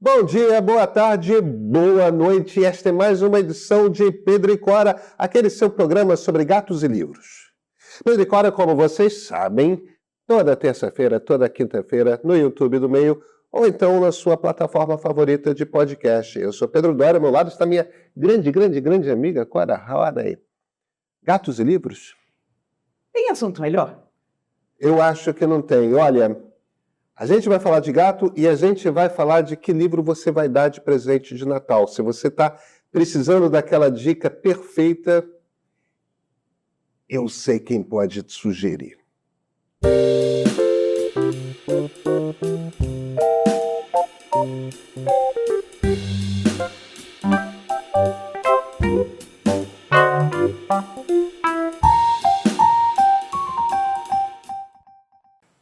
Bom dia, boa tarde, boa noite. Esta é mais uma edição de Pedro e Cora, aquele seu programa sobre gatos e livros. Pedro e Cora, como vocês sabem, toda terça-feira, toda quinta-feira, no YouTube do Meio, ou então na sua plataforma favorita de podcast. Eu sou Pedro Dória, ao meu lado está minha grande amiga Cora Hawley. Gatos e livros? Tem assunto melhor? Eu acho que não tem. Olha, a gente vai falar de gato e a gente vai falar de que livro você vai dar de presente de Natal. Se você está precisando daquela dica perfeita, eu sei quem pode te sugerir.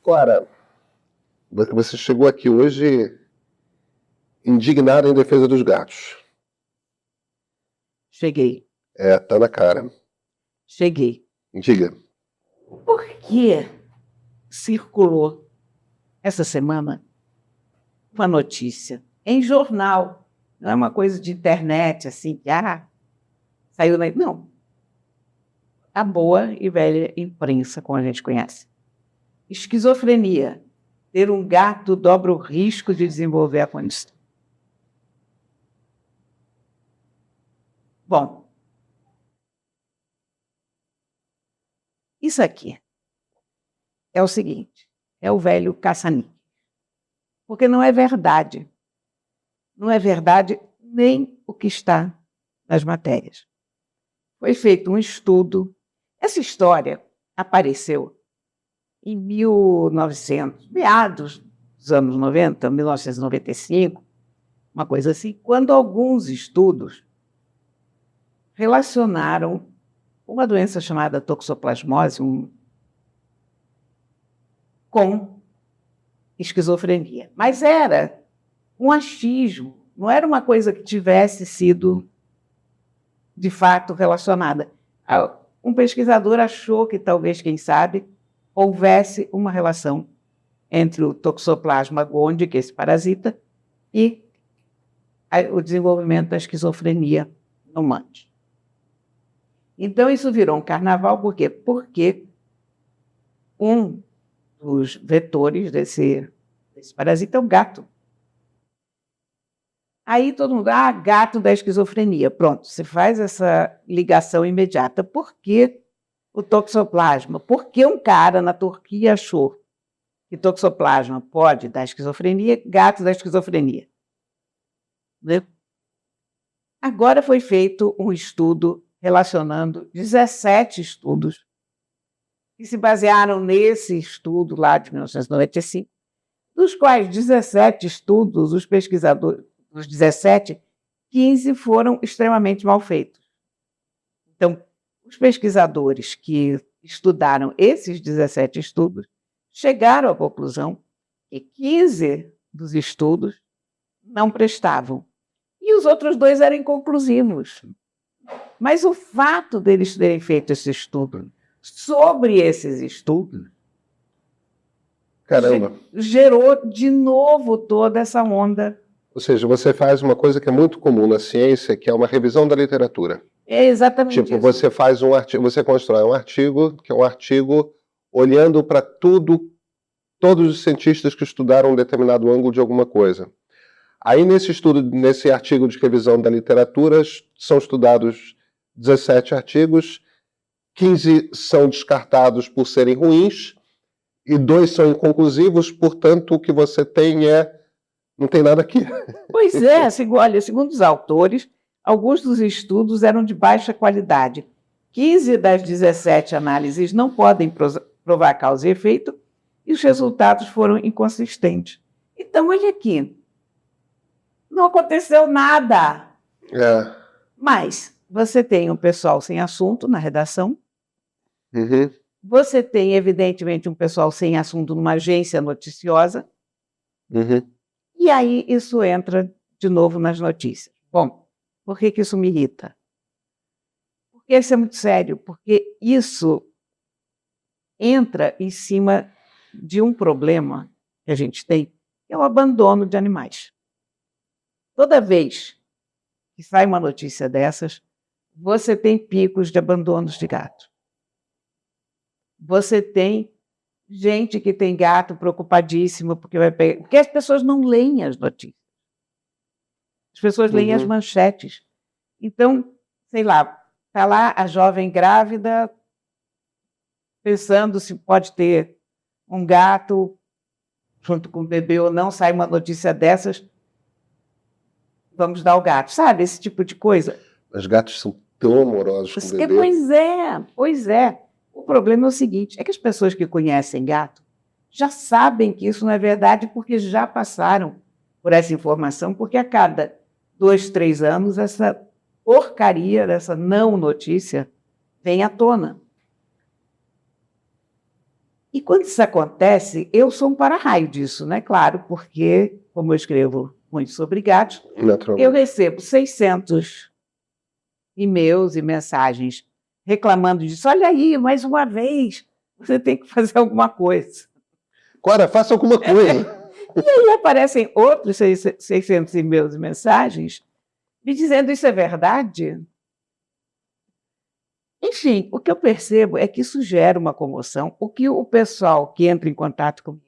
Cora, você chegou aqui hoje indignado em defesa dos gatos. Cheguei. Tá na cara. Cheguei. Diga. Por que circulou essa semana uma notícia em jornal? Não é uma coisa de internet, assim, que saiu na... Não. A boa e velha imprensa, como a gente conhece. Esquizofrenia. Ter um gato dobra o risco de desenvolver a condição. Bom, isso aqui é o seguinte, é o velho caça-níquel. Porque não é verdade. Não é verdade nem o que está nas matérias. Foi feito um estudo. Essa história apareceu em 1900, meados dos anos 90, 1995, uma coisa assim, quando alguns estudos relacionaram uma doença chamada toxoplasmose com esquizofrenia. Mas era um achismo, não era uma coisa que tivesse sido, de fato, relacionada. Um pesquisador achou que talvez, quem sabe, houvesse uma relação entre o Toxoplasma gondii, que é esse parasita, e o desenvolvimento da esquizofrenia no humano. Então, isso virou um carnaval, por quê? Porque um dos vetores desse parasita é o gato. Aí todo mundo, gato da esquizofrenia. Pronto, você faz essa ligação imediata. Por que o toxoplasma? Porque um cara na Turquia achou que toxoplasma pode dar esquizofrenia, gato da esquizofrenia. Né? Agora foi feito um estudo relacionando 17 estudos que se basearam nesse estudo lá de 1995, dos quais 17 estudos, os pesquisadores, dos 17, 15 foram extremamente mal feitos. Então, os pesquisadores que estudaram esses 17 estudos chegaram à conclusão que 15 dos estudos não prestavam. E os outros 2 eram inconclusivos. Mas o fato deles terem feito esse estudo sobre esses estudos gerou de novo toda essa onda. Ou seja, você faz uma coisa que é muito comum na ciência, que é uma revisão da literatura. É exatamente isso. Você faz um artigo, você constrói um artigo, que é um artigo olhando para todos os cientistas que estudaram um determinado ângulo de alguma coisa. Aí nesse artigo de revisão da literatura, são estudados 17 artigos, 15 são descartados por serem ruins, e 2 são inconclusivos, portanto, o que você tem não tem nada aqui. Pois é, olha, segundo os autores, alguns dos estudos eram de baixa qualidade. 15 das 17 análises não podem provar causa e efeito, e os resultados foram inconsistentes. Então, olha aqui, não aconteceu nada. Mas você tem um pessoal sem assunto na redação, você tem, evidentemente, um pessoal sem assunto numa agência noticiosa, e aí isso entra de novo nas notícias. Bom, por que isso me irrita? Porque isso é muito sério, porque isso entra em cima de um problema que a gente tem, que é o abandono de animais. Toda vez que sai uma notícia dessas, você tem picos de abandonos de gato. Você tem gente que tem gato preocupadíssima porque vai pegar. Porque as pessoas não leem as notícias. As pessoas leem as manchetes. Então, sei lá, está lá a jovem grávida pensando se pode ter um gato junto com o bebê ou não, sai uma notícia dessas, vamos dar o gato. Sabe, esse tipo de coisa. Os gatos são tão amorosos com o bebê. Pois é. O problema é o seguinte, é que as pessoas que conhecem gato já sabem que isso não é verdade porque já passaram por essa informação, porque a cada 2, 3 anos essa porcaria dessa não notícia vem à tona. E quando isso acontece, eu sou um para-raio disso, né? Claro, porque, como eu escrevo muito sobre gatos, eu recebo 600 e-mails e mensagens reclamando disso. Olha aí, mais uma vez, você tem que fazer alguma coisa. Cora, faça alguma coisa. E aí aparecem outros 600 e-mails e mensagens me dizendo isso é verdade. Enfim, o que eu percebo é que isso gera uma comoção. O que o pessoal que entra em contato comigo,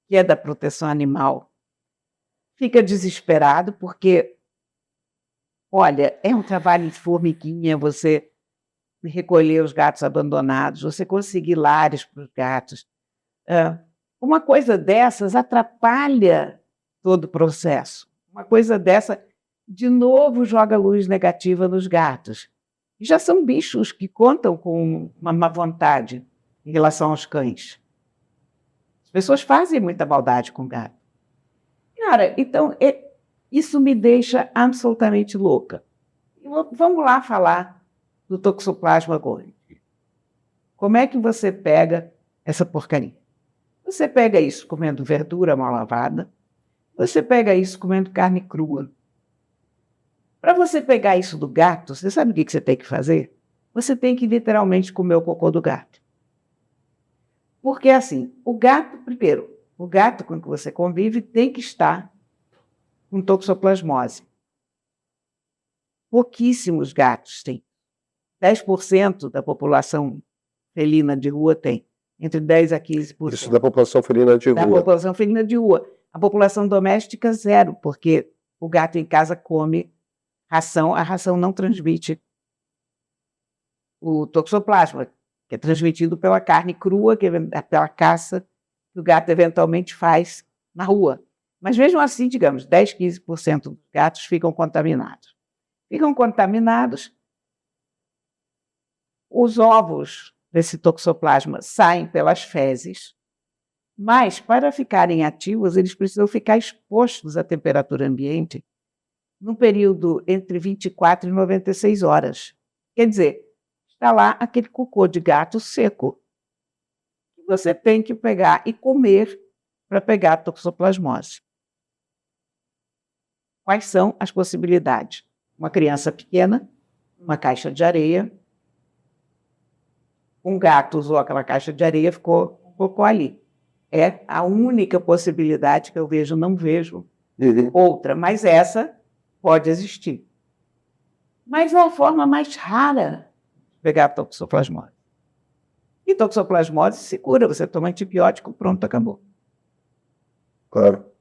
que é da proteção animal, fica desesperado porque, olha, é um trabalho de formiguinha você recolher os gatos abandonados, você conseguir lares para os gatos. Uma coisa dessas atrapalha todo o processo. Uma coisa dessa, de novo, joga luz negativa nos gatos. E já são bichos que contam com uma má vontade em relação aos cães. As pessoas fazem muita maldade com o gato. Cara, então, isso me deixa absolutamente louca. Vamos lá falar do Toxoplasma gondii. Como é que você pega essa porcaria? Você pega isso comendo verdura mal lavada, você pega isso comendo carne crua. Para você pegar isso do gato, você sabe o que você tem que fazer? Você tem que literalmente comer o cocô do gato. Porque assim, o gato, primeiro, o gato com que você convive tem que estar com toxoplasmose. Pouquíssimos gatos têm. 10% da população felina de rua tem. Entre 10% a 15%. Isso da população felina de rua. Da população felina de rua. A população doméstica, 0%, porque o gato em casa come ração, a ração não transmite o toxoplasma, que é transmitido pela carne crua, que é pela caça que o gato eventualmente faz na rua. Mas mesmo assim, digamos, 10, 15% dos gatos ficam contaminados. Ficam contaminados, os ovos desse toxoplasma saem pelas fezes, mas para ficarem ativos, eles precisam ficar expostos à temperatura ambiente num período entre 24 e 96 horas. Quer dizer, está lá aquele cocô de gato seco que você tem que pegar e comer para pegar a toxoplasmose. Quais são as possibilidades? Uma criança pequena, uma caixa de areia, um gato usou aquela caixa de areia, ficou um cocô ali. É a única possibilidade que eu vejo, não vejo outra, mas essa pode existir. Mas é a forma mais rara de pegar a toxoplasmose. E toxoplasmose se cura, você toma antibiótico, pronto, acabou. Claro.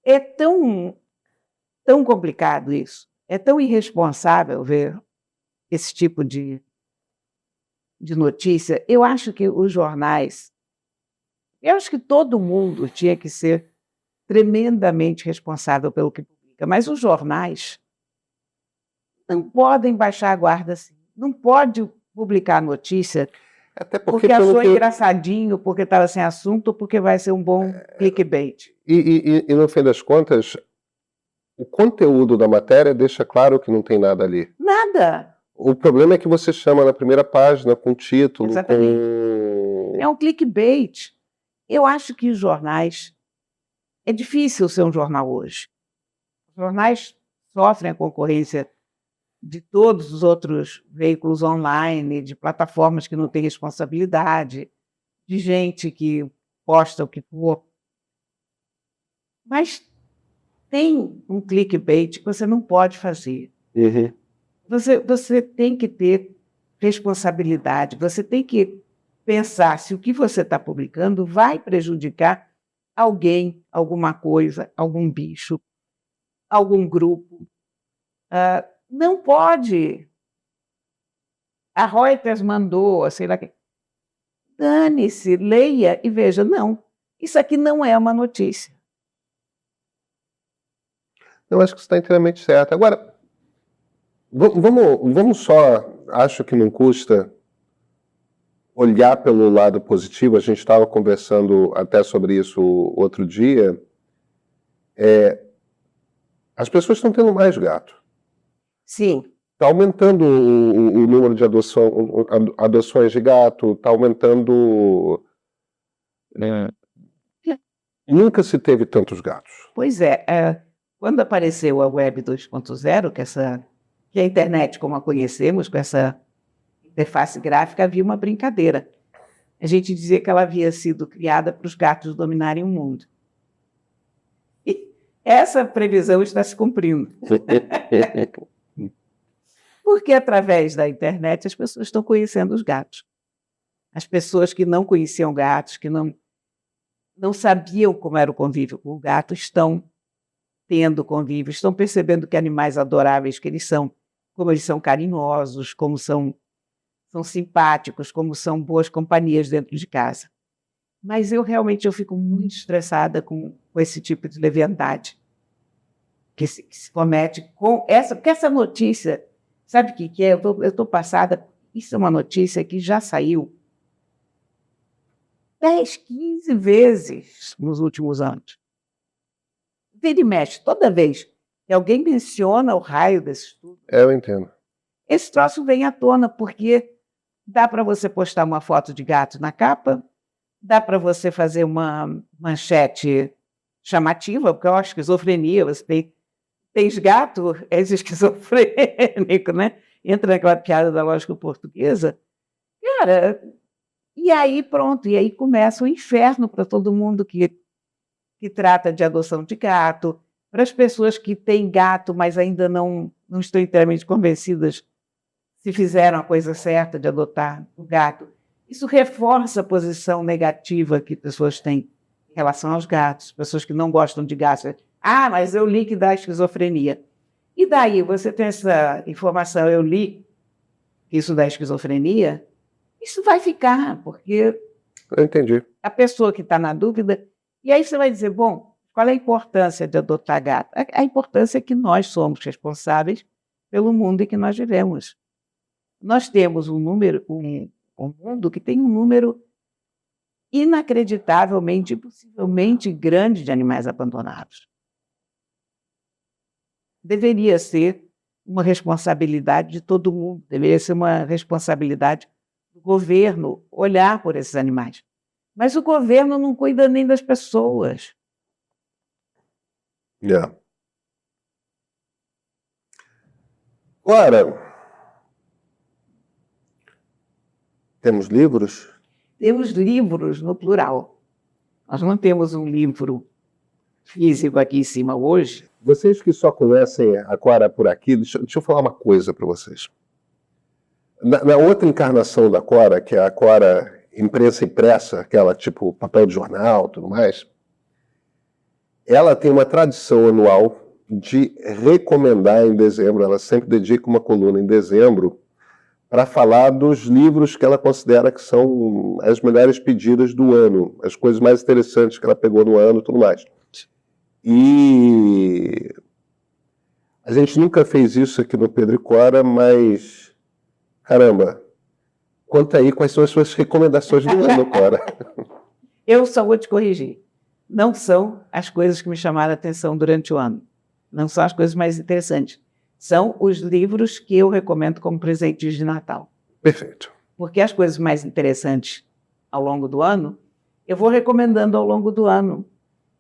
É tão complicado isso, é tão irresponsável ver esse tipo de notícia. Eu acho que os jornais, eu acho que todo mundo tinha que ser tremendamente responsável pelo que publica, mas os jornais não podem baixar a guarda assim. Não pode publicar notícia Até porque achou engraçadinho, porque estava sem assunto, ou porque vai ser um bom clickbait. E no fim das contas, o conteúdo da matéria deixa claro que não tem nada ali. Nada. O problema é que você chama na primeira página com título, Exatamente. É um clickbait. Eu acho que os jornais... É difícil ser um jornal hoje. Os jornais sofrem a concorrência de todos os outros veículos online, de plataformas que não têm responsabilidade, de gente que posta o que for. Mas tem um clickbait que você não pode fazer. Uhum. Você tem que ter responsabilidade, você tem que pensar se o que você está publicando vai prejudicar alguém, alguma coisa, algum bicho, algum grupo. Não pode. A Reuters mandou, sei lá quem. Dane-se, leia e veja. Não, isso aqui não é uma notícia. Eu acho que você está inteiramente certo. Agora, vamos só, acho que não custa olhar pelo lado positivo. A gente estava conversando até sobre isso outro dia. As pessoas estão tendo mais gato. Sim. Está aumentando o número de adoções de gato, está aumentando. Nunca se teve tantos gatos. Pois é, quando apareceu a Web 2.0, que é a internet como a conhecemos, com essa interface gráfica, havia uma brincadeira. A gente dizia que ela havia sido criada para os gatos dominarem o mundo. E essa previsão está se cumprindo. Porque através da internet as pessoas estão conhecendo os gatos. As pessoas que não conheciam gatos, que não sabiam como era o convívio com o gato, estão tendo convívio, estão percebendo que animais adoráveis que eles são, como eles são carinhosos, como são simpáticos, como são boas companhias dentro de casa. Mas eu fico muito estressada com esse tipo de leviandade que se comete com essa, porque essa notícia, sabe o que é? Eu estou passada, isso é uma notícia que já saiu 10, 15 vezes nos últimos anos. Vira e mexe, toda vez que alguém menciona o raio desse estudo, Eu entendo. esse troço vem à tona, porque dá para você postar uma foto de gato na capa, dá para você fazer uma manchete chamativa, porque eu acho que esquizofrenia, você tem gato, é esquizofrênico, né? Entra naquela piada da lógica portuguesa. Cara, e aí pronto, e aí começa o inferno para todo mundo que trata de adoção de gato, para as pessoas que têm gato, mas ainda não estão inteiramente convencidas se fizeram a coisa certa de adotar o gato. Isso reforça a posição negativa que pessoas têm em relação aos gatos, pessoas que não gostam de gatos. Ah, mas eu li que dá esquizofrenia. E daí, você tem essa informação, eu li que isso dá esquizofrenia, isso vai ficar, porque Eu entendi. a pessoa que está na dúvida, e aí você vai dizer, bom, qual é a importância de adotar gato? A importância é que nós somos responsáveis pelo mundo em que nós vivemos. Nós temos um mundo que tem um número inacreditavelmente, impossivelmente grande de animais abandonados. Deveria ser uma responsabilidade de todo mundo, deveria ser uma responsabilidade do governo olhar por esses animais. Mas o governo não cuida nem das pessoas. Yeah. Ora, temos livros? Temos livros no plural. Nós não temos um livro físico aqui em cima hoje. Vocês que só conhecem a Quora por aqui, deixa eu falar uma coisa para vocês. Na outra encarnação da Quora, que é a Quora imprensa impressa, aquela tipo papel de jornal, tudo mais, ela tem uma tradição anual de recomendar em dezembro, ela sempre dedica uma coluna em dezembro para falar dos livros que ela considera que são as melhores pedidas do ano, as coisas mais interessantes que ela pegou no ano e tudo mais. E a gente nunca fez isso aqui no Pedro e Cora, mas, caramba, conta aí quais são as suas recomendações do ano, Cora. Eu só vou te corrigir. Não são as coisas que me chamaram a atenção durante o ano. Não são as coisas mais interessantes. São os livros que eu recomendo como presentes de Natal. Perfeito. Porque as coisas mais interessantes ao longo do ano, eu vou recomendando ao longo do ano.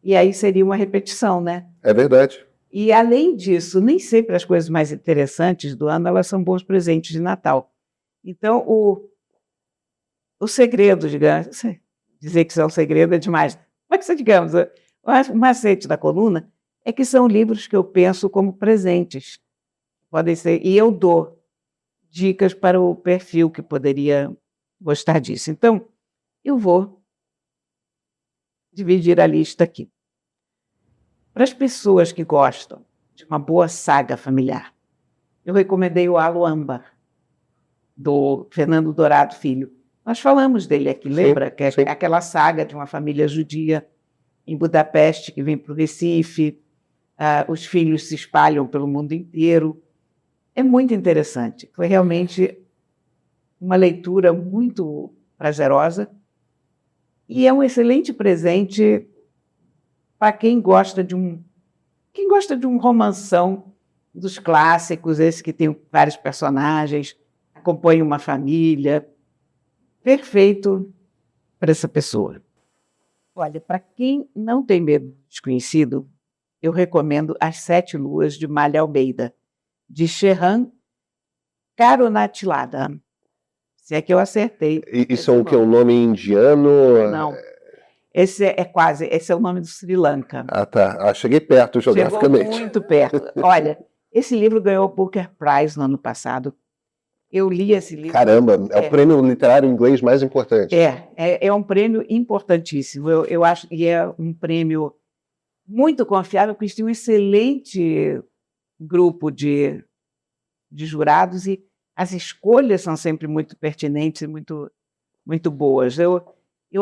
E aí seria uma repetição, né? É verdade. E, além disso, nem sempre as coisas mais interessantes do ano elas são bons presentes de Natal. Então, o segredo, digamos, dizer que isso é um segredo é demais. Mas, digamos, o macete da coluna é que são livros que eu penso como presentes. Podem ser, e eu dou dicas para o perfil que poderia gostar disso. Então, eu vou dividir a lista aqui. Para as pessoas que gostam de uma boa saga familiar, eu recomendei o Alo Âmbar, do Fernando Dourado Filho. Nós falamos dele aqui, lembra? Que é aquela saga de uma família judia em Budapeste que vem para o Recife, os filhos se espalham pelo mundo inteiro. É muito interessante. Foi realmente uma leitura muito prazerosa e é um excelente presente para quem gosta de um romanção dos clássicos, esse que tem vários personagens, acompanha uma família. Perfeito para essa pessoa. Olha, para quem não tem medo do desconhecido, eu recomendo As Sete Luas, de Malha Almeida, de Shehan Karunatilada. Se é que eu acertei. Isso é o que? Um nome indiano? Não. Esse é o nome do Sri Lanka. Ah, tá. Cheguei perto geograficamente. Chegou muito perto. Olha, esse livro ganhou o Booker Prize no ano passado. Eu li esse livro. Caramba, é o prêmio literário inglês mais importante. É um prêmio importantíssimo. Eu acho, e é um prêmio muito confiável, porque tem um excelente grupo de jurados e as escolhas são sempre muito pertinentes e muito, muito boas. Eu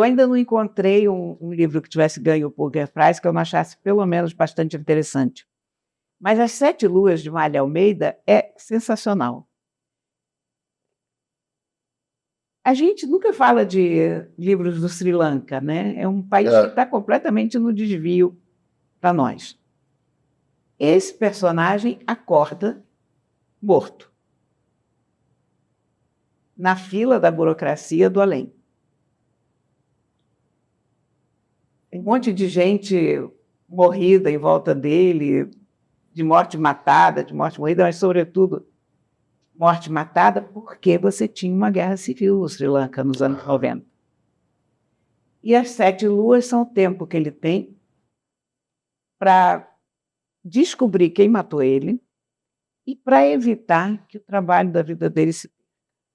ainda não encontrei um livro que tivesse ganho o Booker Prize que eu não achasse, pelo menos, bastante interessante. Mas As Sete Luas, de Malha Almeida, é sensacional. A gente nunca fala de livros do Sri Lanka, né? É um país que está completamente no desvio para nós. Esse personagem acorda morto na fila da burocracia do além. Tem um monte de gente morrida em volta dele, de morte matada, de morte morrida, mas, sobretudo, morte matada porque você tinha uma guerra civil no Sri Lanka nos anos 90. E As Sete Luas são o tempo que ele tem para descobrir quem matou ele e para evitar que o trabalho da vida dele se...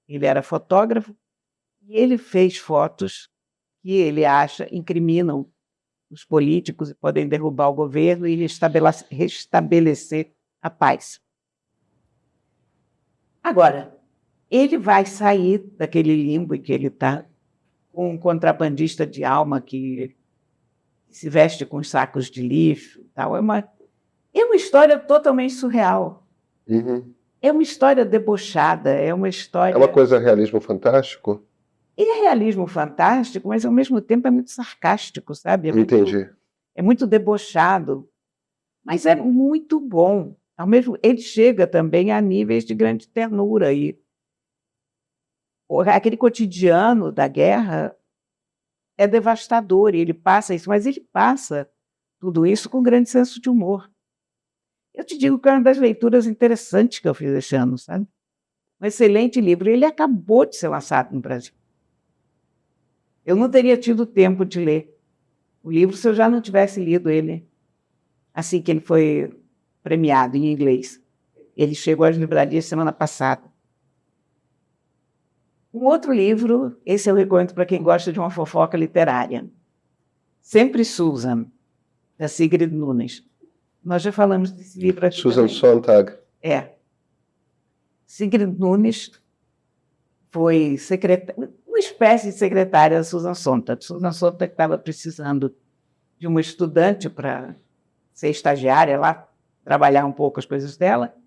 Ele era fotógrafo e ele fez fotos que ele acha incriminam os políticos e podem derrubar o governo e restabelecer a paz. Agora, ele vai sair daquele limbo em que ele está com um contrabandista de alma que se veste com sacos de lixo. Tal. É uma história totalmente surreal. Uhum. É uma história debochada, é uma história... É uma coisa realismo fantástico? Ele é realismo fantástico, mas, ao mesmo tempo, é muito sarcástico, sabe? Entendi. É muito debochado, mas é muito bom. Ele chega também a níveis de grande ternura. E aquele cotidiano da guerra é devastador, e ele passa isso, mas ele passa tudo isso com grande senso de humor. Eu te digo que é uma das leituras interessantes que eu fiz esse ano, sabe? Um excelente livro. Ele acabou de ser lançado no Brasil. Eu não teria tido tempo de ler o livro se eu já não tivesse lido ele assim que ele foi premiado em inglês. Ele chegou às livrarias semana passada. Um outro livro, esse eu recomendo para quem gosta de uma fofoca literária. Sempre Susan, da Sigrid Nunes. Nós já falamos desse livro aqui Susan também. Sontag. Sigrid Nunes foi uma espécie de secretária da Susan Sontag. Susan Sontag estava precisando de uma estudante para ser estagiária lá, trabalhar um pouco as coisas dela.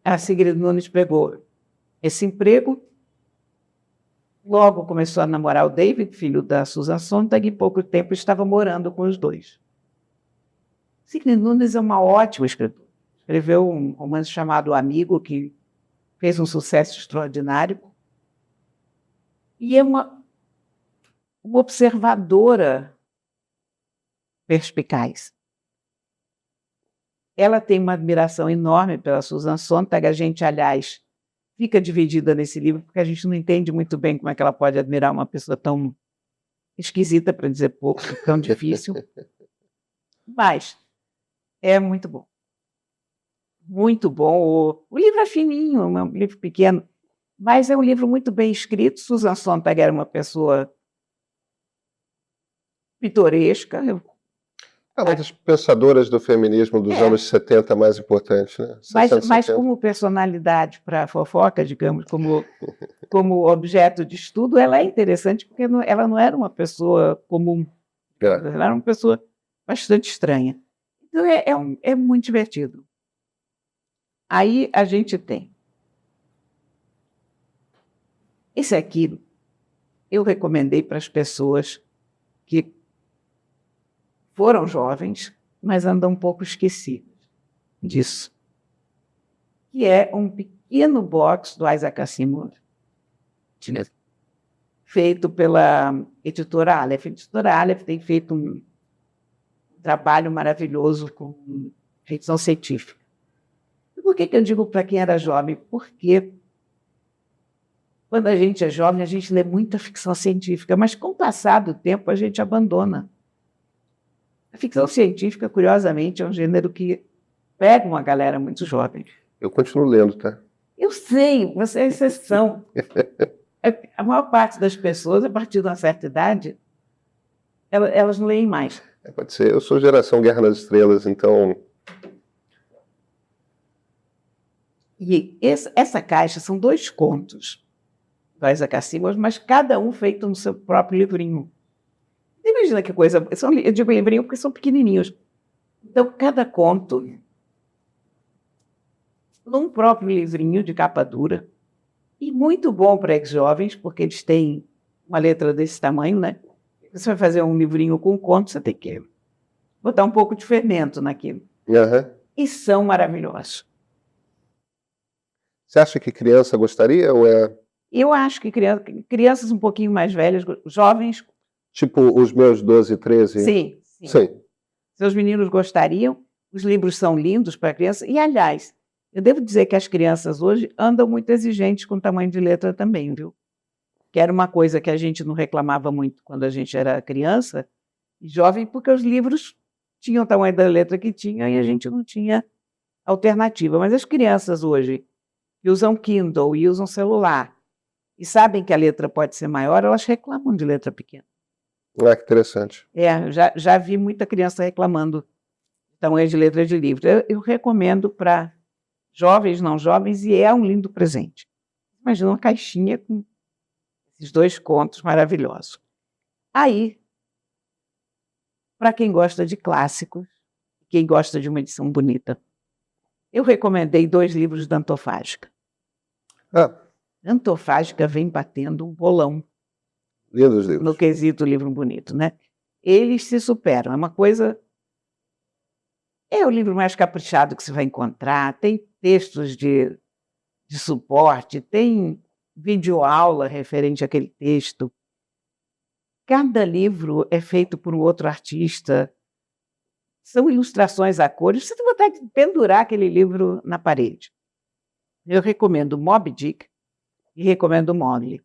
A Sigrid Nunes pegou esse emprego, logo começou a namorar o David, filho da Susan Sontag, e em pouco tempo estava morando com os dois. Sigrid Nunes é uma ótima escritora. Escreveu um romance chamado O Amigo, que fez um sucesso extraordinário. E é uma observadora perspicaz. Ela tem uma admiração enorme pela Susan Sontag. A gente, aliás, fica dividida nesse livro, porque a gente não entende muito bem como é que ela pode admirar uma pessoa tão esquisita, para dizer pouco, tão difícil. Mas É muito bom. Muito bom. O livro é fininho, é um livro pequeno, mas é um livro muito bem escrito. Susan Sontag era uma pessoa pitoresca. É uma das pensadoras do feminismo dos anos 70 mais importantes, né? 60, Mas 70. como personalidade para a fofoca, digamos, como objeto de estudo, ela é interessante porque ela não era uma pessoa comum. Ela era uma pessoa bastante estranha. Então é muito divertido. Aí a gente tem. Esse aqui eu recomendei para as pessoas que foram jovens, mas andam um pouco esquecidas disso. Que é um pequeno box do Isaac Asimov, feito pela editora Aleph. A editora Aleph tem feito um trabalho maravilhoso com ficção científica. E por que eu digo para quem era jovem? Porque quando a gente é jovem, a gente lê muita ficção científica, mas com o passar do tempo a gente abandona. A ficção científica, curiosamente, é um gênero que pega uma galera muito jovem. Eu continuo lendo, tá? Eu sei, você é exceção. A maior parte das pessoas, a partir de uma certa idade, elas não leem mais. Pode ser. Eu sou geração Guerra nas Estrelas, então... E essa caixa são 2 contos do Isaac Asimov, mas cada um feito no seu próprio livrinho. Imagina que coisa... Eu digo livrinho porque são pequenininhos. Então, cada conto, num próprio livrinho de capa dura, e muito bom para ex-jovens, porque eles têm uma letra desse tamanho, né? Você vai fazer um livrinho com conto, você tem que botar um pouco de fermento naquilo. Uhum. E são maravilhosos. Você acha que criança gostaria ou é... Eu acho que crianças um pouquinho mais velhas, jovens... Tipo os meus 12, 13? Sim. Seus meninos gostariam. Os livros são lindos para criança. E, aliás, eu devo dizer que as crianças hoje andam muito exigentes com o tamanho de letra também, viu? Que era uma coisa que a gente não reclamava muito quando a gente era criança e jovem, porque os livros tinham o tamanho da letra que tinham e a gente não tinha alternativa. Mas as crianças hoje, que usam Kindle e usam celular, e sabem que a letra pode ser maior, elas reclamam de letra pequena. Ah, que interessante. Já vi muita criança reclamando do tamanho de letra de livro. Eu recomendo para jovens, não jovens, e é um lindo presente. Imagina uma caixinha com esses 2 contos maravilhosos. Aí, para quem gosta de clássicos, quem gosta de uma edição bonita, eu recomendei 2 livros da Antofágica. Antofágica vem batendo um bolão. Lindos livros. No quesito livro bonito, né? Eles se superam. É uma coisa... É o livro mais caprichado que você vai encontrar. Tem textos de suporte, tem videoaula referente àquele texto. Cada livro é feito por um outro artista. São ilustrações a cores. Você tem vontade de pendurar aquele livro na parede. Eu recomendo Moby Dick e recomendo Mowgli.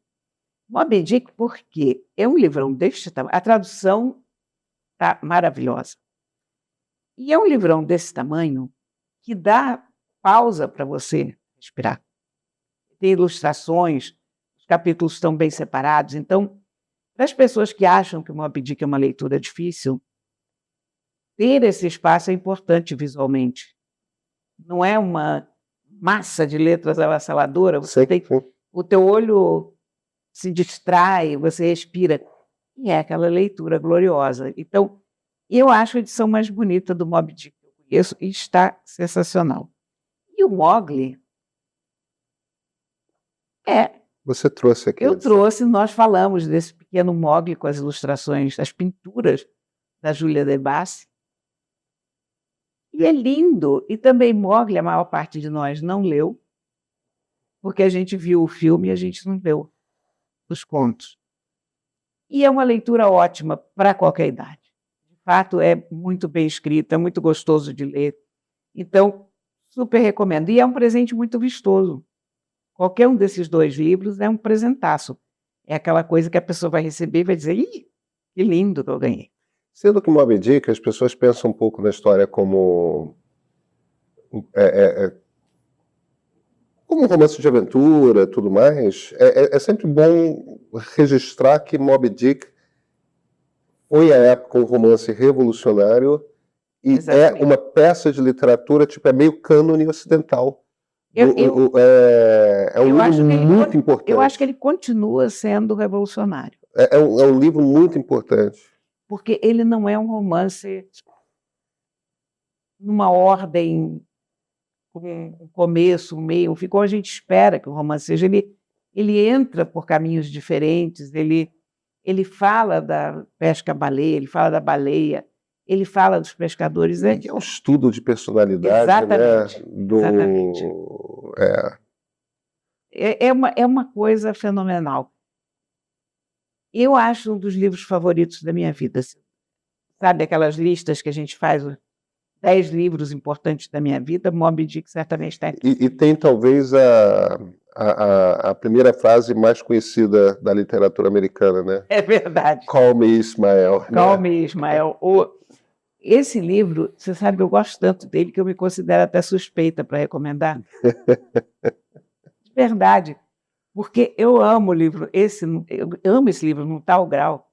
Moby Dick porque é um livrão deste tamanho. A tradução está maravilhosa. E é um livrão desse tamanho que dá pausa para você respirar. Tem ilustrações, os capítulos estão bem separados. Então, para as pessoas que acham que o Moby Dick é uma leitura difícil, ter esse espaço é importante visualmente. Não é uma massa de letras avassaladora. Você tem o teu olho se distrai, você respira. E é aquela leitura gloriosa. Então, eu acho a edição mais bonita do Moby Dick que eu conheço e está sensacional. E o Mowgli Você trouxe aqui. Eu trouxe, nós falamos desse pequeno Mowgli com as ilustrações, as pinturas da Júlia Debassi. E é lindo. E também Mowgli, a maior parte de nós não leu, porque a gente viu o filme e a gente não leu os contos. E é uma leitura ótima para qualquer idade. De fato, é muito bem escrito, é muito gostoso de ler. Então, super recomendo. E é um presente muito vistoso. Qualquer um desses 2 livros é um presentaço. É aquela coisa que a pessoa vai receber e vai dizer: ih, que lindo que eu ganhei. Sendo que Moby Dick, as pessoas pensam um pouco na história como como um romance de aventura, tudo mais. É sempre bom registrar que Moby Dick foi à época um romance revolucionário e Exatamente. é uma peça de literatura, tipo, é meio cânone ocidental. Eu, É um eu acho livro que ele, muito eu acho que importante. ele continua sendo revolucionário, É um livro muito importante. porque ele não é um romance numa ordem, com um começo, um meio, um fim, como a gente espera que o romance seja. Ele entra por caminhos diferentes, ele fala da pesca-baleia, ele fala da baleia, ele fala dos pescadores. É um estudo de personalidade, Exatamente, né? exatamente. É uma coisa fenomenal. Eu acho um dos livros favoritos da minha vida. Sabe aquelas listas que a gente faz, os 10 livros importantes da minha vida? Moby Dick certamente está aqui. E tem talvez a primeira frase mais conhecida da literatura americana, né? É verdade. Call me Ismael. Call me Ismael. Esse livro, você sabe, eu gosto tanto dele que eu me considero até suspeita para recomendar. De verdade. Porque eu amo o livro, eu amo esse livro num tal grau.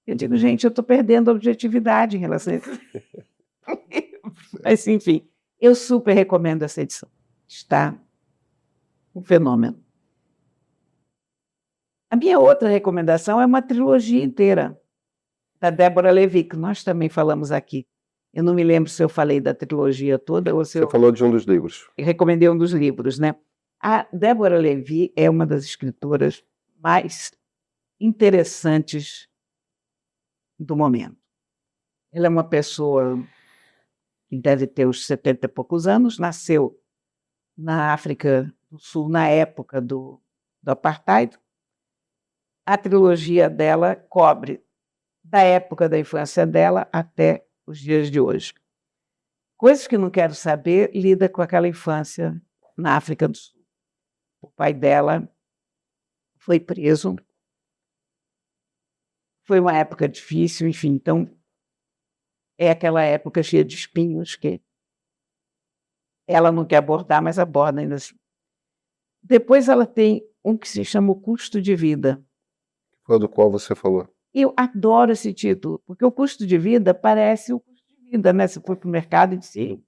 Eu digo, gente, eu estou perdendo a objetividade em relação a isso. Mas, enfim, eu super recomendo essa edição. Está um fenômeno. A minha outra recomendação é uma trilogia inteira, da Débora Levy, que nós também falamos aqui. Eu não me lembro se eu falei da trilogia toda ou se Você falou de um dos livros. eu recomendei um dos livros, né? A Débora Levy é uma das escritoras mais interessantes do momento. Ela é uma pessoa que deve ter uns 70 e poucos anos, nasceu na África do Sul na época do apartheid. A trilogia dela cobre da época da infância dela até os dias de hoje. Coisas que não quero saber lida com aquela infância na África do Sul. O pai dela foi preso. Foi uma época difícil, enfim, então é aquela época cheia de espinhos que ela não quer abordar, mas aborda ainda assim. Depois ela tem um que se chama O Custo de Vida. Foi do qual você falou. Eu adoro esse título, porque o custo de vida parece o custo de vida, né? Você foi para o mercado e disse,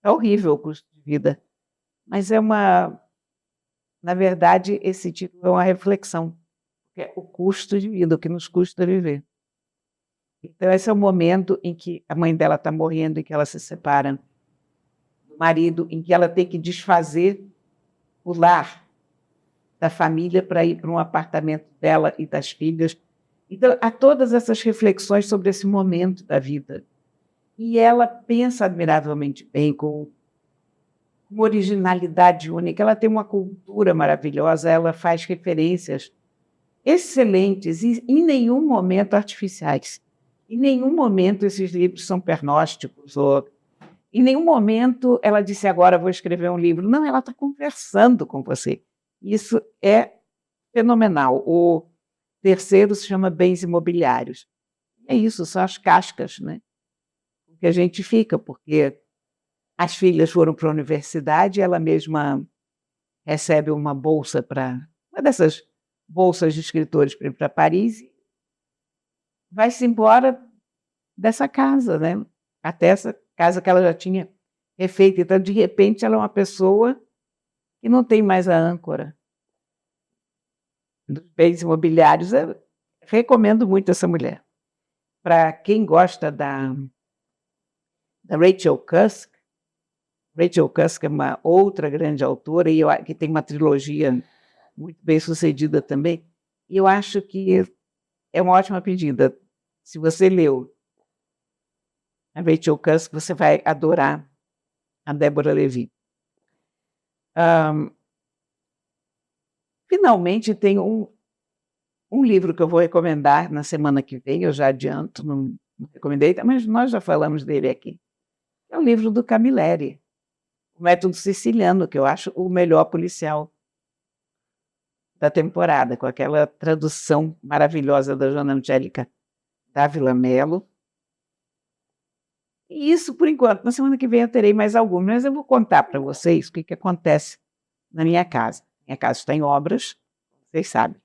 é horrível o custo de vida. Mas na verdade, esse título é uma reflexão, que é o custo de vida, o que nos custa viver. Então, esse é o momento em que a mãe dela está morrendo e que ela se separa do marido, em que ela tem que desfazer o lar da família para ir para um apartamento dela e das filhas. Então, há todas essas reflexões sobre esse momento da vida. E ela pensa admiravelmente bem, com uma originalidade única. Ela tem uma cultura maravilhosa, ela faz referências excelentes e em nenhum momento artificiais. Em nenhum momento esses livros são pernósticos, ou em nenhum momento ela disse, agora vou escrever um livro. Não, ela está conversando com você. Isso é fenomenal. O terceiro se chama Bens Imobiliários. É isso, são as cascas, né? Que a gente fica, porque as filhas foram para a universidade, ela mesma recebe uma bolsa uma dessas bolsas de escritores para ir para Paris, e vai-se embora dessa casa, né? Até essa casa que ela já tinha refeito. Então, de repente, ela é uma pessoa que não tem mais a âncora dos bens imobiliários. Eu recomendo muito essa mulher. Para quem gosta da Rachel Cusk é uma outra grande autora e que tem uma trilogia muito bem sucedida também. E eu acho que é uma ótima pedida. Se você leu a Rachel Cusk, você vai adorar a Débora Levy. Finalmente, tem um livro que eu vou recomendar na semana que vem, eu já adianto, não recomendei, mas nós já falamos dele aqui. É o livro do Camilleri, O Método Siciliano, que eu acho o melhor policial da temporada, com aquela tradução maravilhosa da Joana Angélica Dávila Mello. E isso, por enquanto. Na semana que vem eu terei mais algumas, mas eu vou contar para vocês o que acontece na minha casa. Minha casa está em obras, vocês sabem.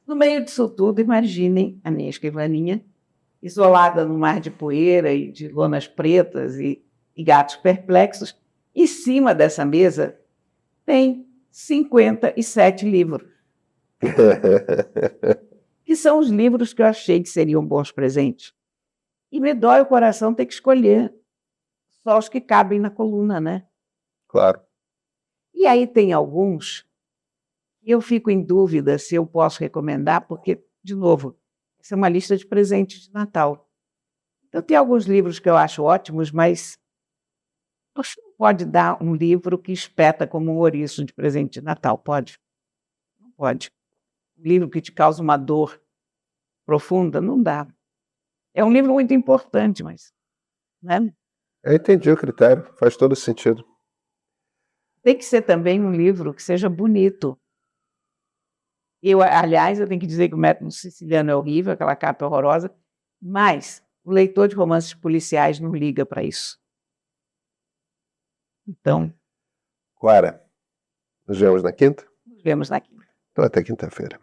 No meio disso tudo, imaginem a minha escrivaninha, isolada no mar de poeira e de lonas pretas e gatos perplexos. Em cima dessa mesa tem 57 livros, que são os livros que eu achei que seriam bons presentes. E me dói o coração ter que escolher só os que cabem na coluna, né? Claro. E aí tem alguns que eu fico em dúvida se eu posso recomendar, porque, de novo, essa é uma lista de presentes de Natal. Então, tem alguns livros que eu acho ótimos, mas você não pode dar um livro que espeta como um ouriço de presente de Natal, pode? Não pode. Um livro que te causa uma dor profunda, não dá. É um livro muito importante, mas, né? Eu entendi o critério, faz todo sentido. Tem que ser também um livro que seja bonito. Aliás, eu tenho que dizer que o Método Siciliano é horrível, aquela capa horrorosa, mas o leitor de romances policiais não liga para isso. Então, Clara, nos vemos na quinta? nos vemos na quinta. Então até quinta-feira.